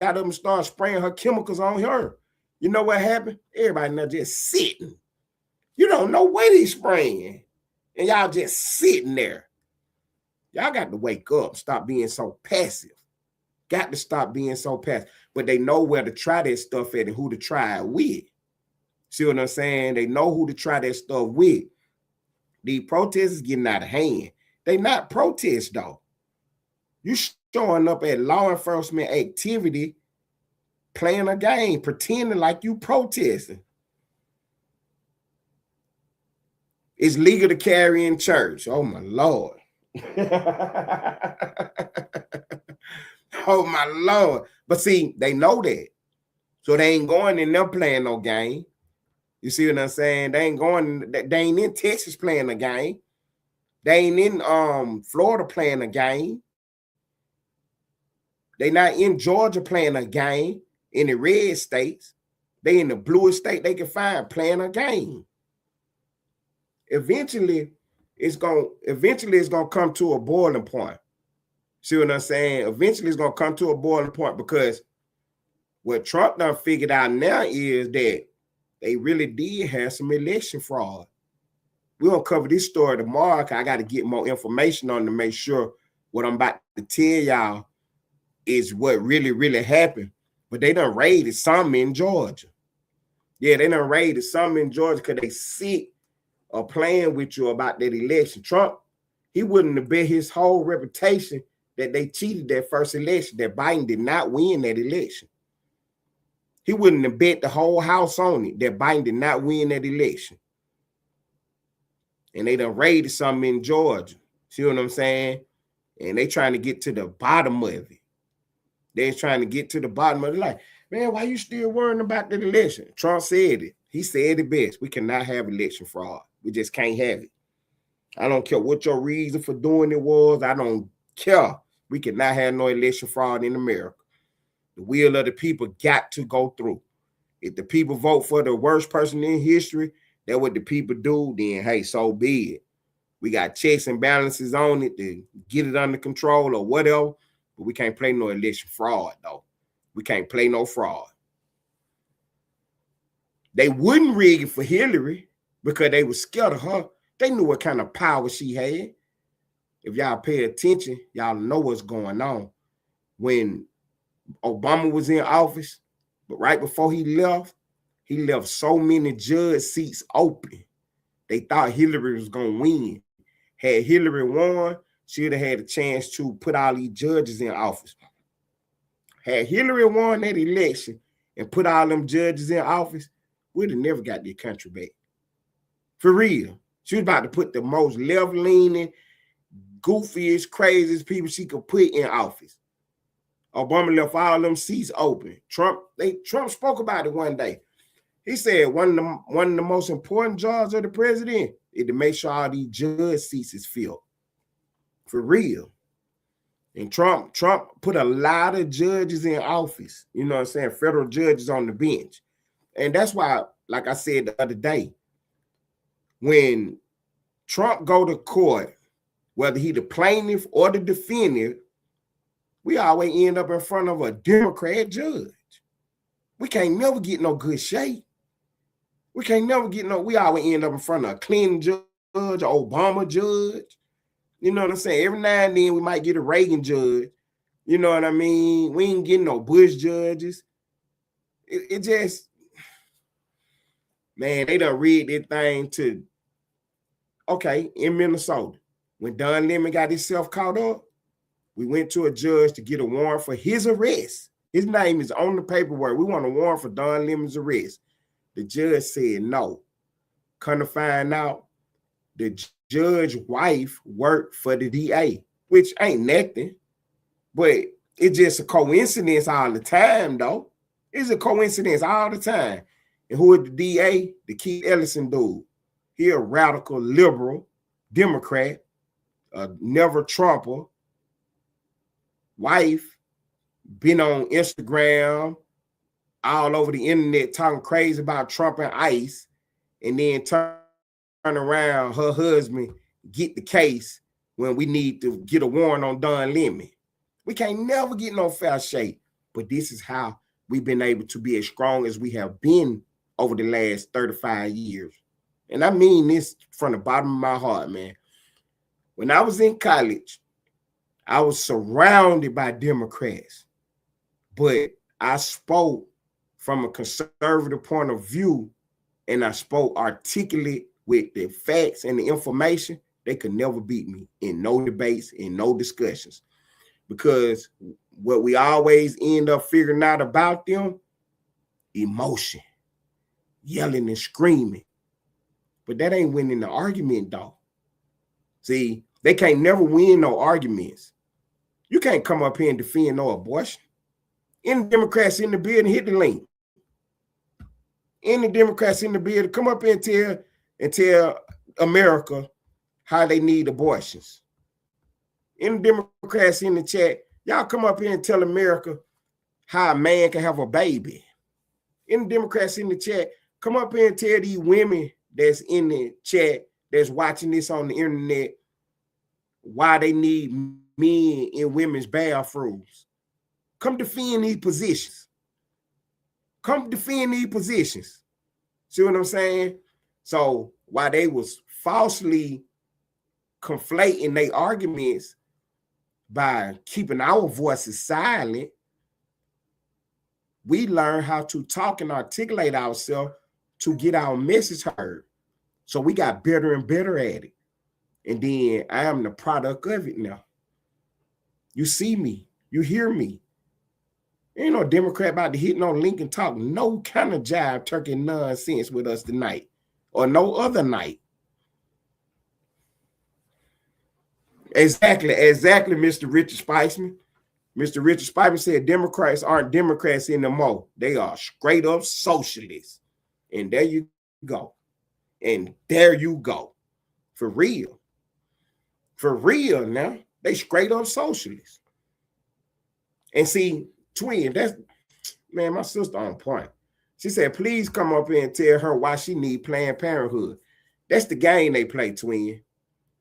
got up and started spraying her chemicals on her. You know what happened? Everybody now just sitting. You don't know what he's spraying. And y'all just sitting there. Y'all got to wake up. Stop being so passive. Got to stop being so passive. But they know where to try that stuff at and who to try it with. See what I'm saying? They know who to try that stuff with. These protests is getting out of hand. They not protests, though. You showing up at law enforcement activity, playing a game, pretending like you protesting. It's legal to carry in church. Oh, my Lord. Oh, my Lord. But see, they know that. So they ain't going in there playing no game. You see what I'm saying? They ain't in Texas playing a game. They ain't in Florida playing a game. They not in Georgia playing a game in the red states. They in the bluest state they can find playing a game. Eventually it's gonna come to a boiling point. See what I'm saying? Eventually it's gonna come to a boiling point because what Trump done figured out now is that they really did have some election fraud. We're gonna cover this story tomorrow. I got to get more information on to make sure what I'm about to tell y'all is what really, really happened. But they done raided some in Georgia. Yeah, they done raided some in Georgia because they sick of playing with you about that election. Trump, he wouldn't have bet his whole reputation that they cheated that first election, that Biden did not win that election. He wouldn't have bet the whole house on it that Biden did not win that election. And they done raided something in Georgia. See what I'm saying? And they trying to get to the bottom of it. They're trying to get to the bottom of it. Like, man, why you still worrying about the election? Trump said it. He said it best. We cannot have election fraud. We just can't have it. I don't care what your reason for doing it was. I don't care. We cannot have no election fraud in America. The will of the people got to go through. If the people vote for the worst person in history, that's what the people do, then hey, so be it. We got checks and balances on it to get it under control or whatever, but we can't play no election fraud, though. We can't play no fraud. They wouldn't rig it for Hillary because they were scared of her. They knew what kind of power she had. If y'all pay attention, y'all know what's going on. When Obama was in office, but right before he left so many judge seats open. They thought Hillary was going to win. Had Hillary won, she would have had a chance to put all these judges in office. Had Hillary won that election and put all them judges in office, we'd have never got this country back. For real. She was about to put the most left-leaning, goofiest, craziest people she could put in office. Obama left all them seats open. Trump spoke about it one day. He said one of the most important jobs of the president is to make sure all these judge seats is filled. For real. And Trump put a lot of judges in office, you know what I'm saying, federal judges on the bench. And that's why, like I said the other day, when Trump go to court, whether he the plaintiff or the defendant, we always end up in front of a Democrat judge. We can't never get no good shape. We always end up in front of a Clinton judge, an Obama judge. You know what I'm saying? Every now and then we might get a Reagan judge. You know what I mean? We ain't getting no Bush judges. It just, man, they done read that thing to, okay, in Minnesota, when Don Lemon got himself caught up, We went to a judge to get a warrant for his arrest. His name is on the paperwork. We want a warrant for Don Lemon's arrest. The judge said no. Come to find out, the judge's wife worked for the DA, which ain't nothing, but it's just a coincidence all the time, though. It's a coincidence all the time. And who is the DA? The Keith Ellison dude. He a radical liberal Democrat, a never Trumper, wife, been on Instagram, all over the internet talking crazy about Trump and ICE, and then turn around her husband get the case when we need to get a warrant on Don Lemon. We can't never get no fair shake, but this is how we've been able to be as strong as we have been over the last 35 years. And I mean this from the bottom of my heart, man. When I was in college, I was surrounded by Democrats, but I spoke from a conservative point of view, and I spoke articulate with the facts and the information. They could never beat me in no debates, in no discussions, because what we always end up figuring out about them, emotion, yelling and screaming. But that ain't winning the argument, though. See, they can't never win no arguments. You can't come up here and defend no abortion. Any Democrats in the building, hit the link. Any Democrats in the building, come up here and tell America how they need abortions. Any Democrats in the chat, y'all come up here and tell America how a man can have a baby. Any Democrats in the chat, come up here and tell these women that's in the chat, that's watching this on the internet, why they need men in women's bathrooms. Come defend these positions. Come defend these positions. See what I'm saying? So while they was falsely conflating their arguments by keeping our voices silent, we learn how to talk and articulate ourselves to get our message heard. So we got better and better at it. And then I am the product of it now. You see me. You hear me. Ain't no Democrat about to hit no link and talk no kind of jive turkey nonsense with us tonight or no other night. Exactly, Mr. Richard Spiceman. Mr. Richard Spiceman said Democrats aren't Democrats anymore. They are straight up socialists. And there you go. And there you go. For real. For real now. They straight up socialists. And see, Twin, that's, man, my sister on point. She said, please come up here and tell her why she need Planned Parenthood. That's the game they play, Twin.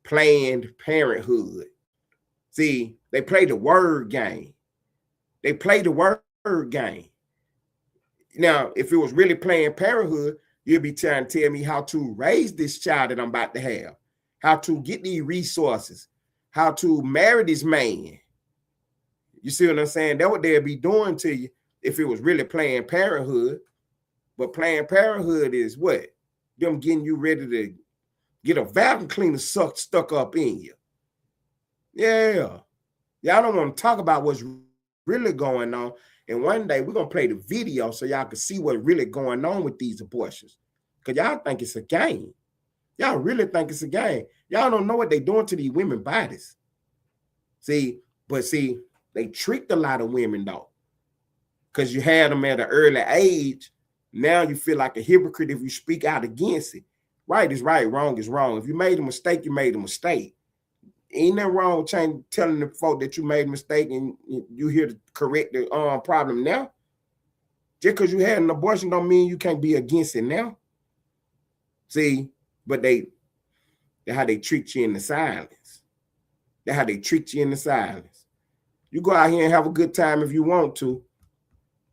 Planned Parenthood. See, they play the word game. They play the word game. Now, if it was really Planned Parenthood, you'd be trying to tell me how to raise this child that I'm about to have, how to get these resources, how to marry this man. You see what I'm saying? That's what they'd be doing to you if it was really Planned Parenthood. But Planned Parenthood is what? Them getting you ready to get a vacuum cleaner stuck up in you. Yeah. Y'all don't want to talk about what's really going on. And one day we're going to play the video so y'all can see what's really going on with these abortions. Because y'all think it's a game. Y'all really think it's a game. Y'all don't know what they're doing to these women's bodies. See, they tricked a lot of women, though, because you had them at an early age. Now you feel like a hypocrite if you speak out against it. Right is right, wrong is wrong. If you made a mistake, you made a mistake. Ain't nothing wrong with telling the folk that you made a mistake and you here to correct the problem now. Just because you had an abortion don't mean you can't be against it now. See, but that's how they treat you in the silence. That's how they treat you in the silence. You go out here and have a good time if you want to.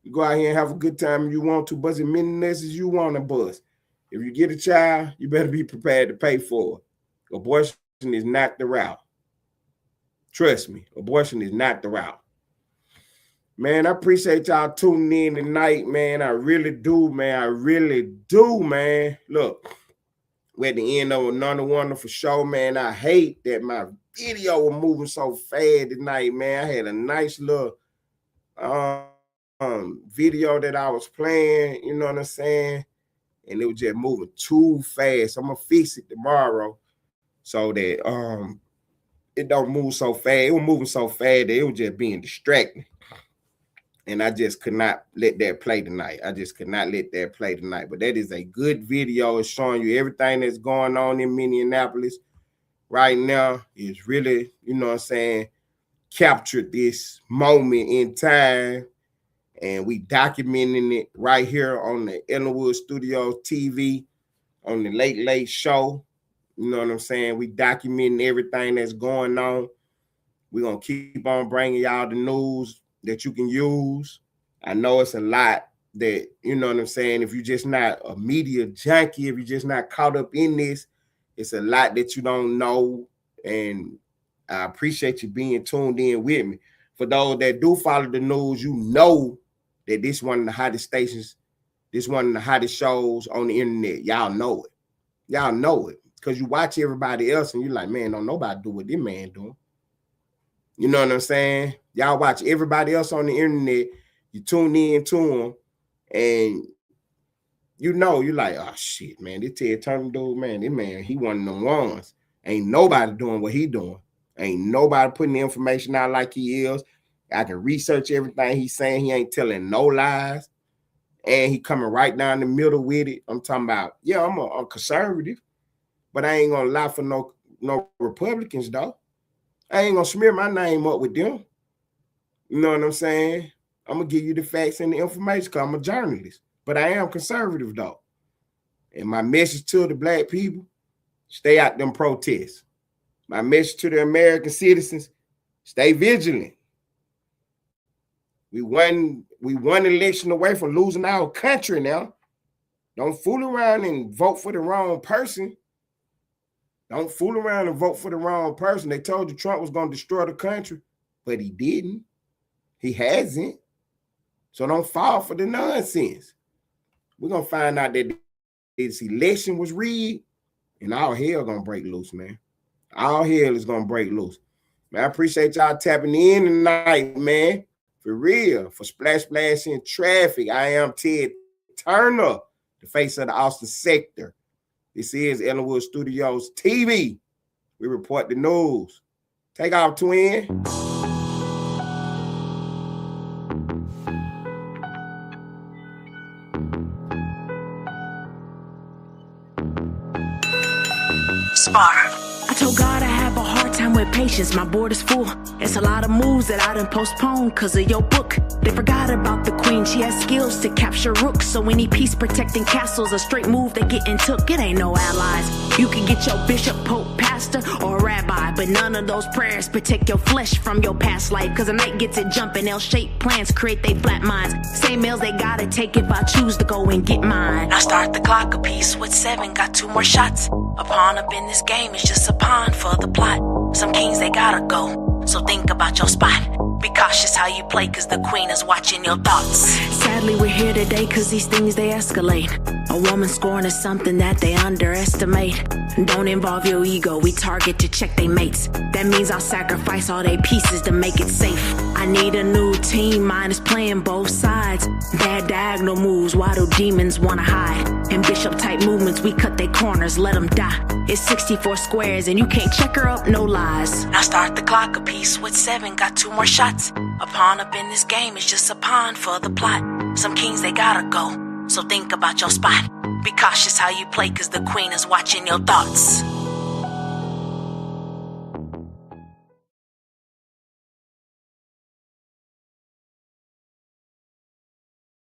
You go out here and have a good time if you want to. Buzz as many nuts as you want to buzz. If you get a child, you better be prepared to pay for it. Abortion is not the route. Trust me, abortion is not the route. Man, I appreciate y'all tuning in tonight, man. I really do, man. I really do, man. Look, we're at the end of another wonderful show, man. I hate that my video was moving so fast tonight, man. I had a nice little video that I was playing, you know what I'm saying? And it was just moving too fast. I'm gonna fix it tomorrow so that it don't move so fast. It was moving so fast that it was just being distracting. And I just could not let that play tonight. But that is a good video. It's showing you everything that's going on in Minneapolis right now. It's really, you know what I'm saying, captured this moment in time. And we documenting it right here on the Ellenwood Studios TV, on the Late Late Show. You know what I'm saying? We documenting everything that's going on. We're going to keep on bringing y'all the news that you can use. I know it's a lot that, you know what I'm saying, if you're just not a media junkie, if you're just not caught up in this, it's a lot that you don't know. And I appreciate you being tuned in with me. For those that do follow the news, you know that this one of the hottest stations, this one of the hottest shows on the internet. Y'all know it. Y'all know it. Because you watch everybody else and you're like, man, don't nobody do what this man doing. You know what I'm saying? Y'all watch everybody else on the internet. You tune in to them, and you know, you're like, oh, shit, man, this Ted Turner dude, man, this man, he one of them ones. Ain't nobody doing what he doing. Ain't nobody putting the information out like he is. I can research everything he's saying. He ain't telling no lies. And he coming right down the middle with it. I'm talking about, yeah, I'm a conservative, but I ain't going to lie for no Republicans, though. I ain't going to smear my name up with them. You know what I'm saying? I'm going to give you the facts and the information because I'm a journalist. But I am conservative, though. And my message to the black people, stay out them protests. My message to the American citizens, stay vigilant. We one election away from losing our country now. Don't fool around and vote for the wrong person. Don't fool around and vote for the wrong person. They told you Trump was going to destroy the country, but he didn't. He hasn't. So don't fall for the nonsense. We're going to find out that this election was rigged, and all hell going to break loose, man. All hell is going to break loose. Man, I appreciate y'all tapping in tonight, man. For real. For Splash Splash in Traffic, I am Ted Turner, the face of the Austin sector. This is Ellenwood Studios TV. We report the news. Take off, twin. I told God I have a hard time with patience, my board is full. It's a lot of moves that I done postponed cause of your book. They forgot about the queen, she has skills to capture rooks. So any peace protecting castles, a straight move they getting took. It ain't no allies. You can get your bishop, pope, pastor, or rabbi, but none of those prayers protect your flesh from your past life. Cause a night gets it jumping, L-shaped plans create they flat minds. Same meals they gotta take if I choose to go and get mine. I start the clock a piece with 7, got 2 more shots. A pawn up in this game is just a pawn for the plot. Some kings they gotta go, so think about your spot. Be cautious how you play cause the queen is watching your thoughts. Sadly we're here today cause these things they escalate. A woman scorn is something that they underestimate. Don't involve your ego, we target to check they mates. That means I'll sacrifice all they pieces to make it safe. I need a new team, mine is playing both sides. Bad diagonal moves, why do demons wanna hide? In bishop type movements, we cut their corners, let them die. It's 64 squares and you can't check her up, no lies. Now start the clock a piece with 7, got 2 more shots. A pawn up in this game is just a pawn for the plot. Some kings they gotta go, so think about your spot. Be cautious how you play cause the queen is watching your thoughts.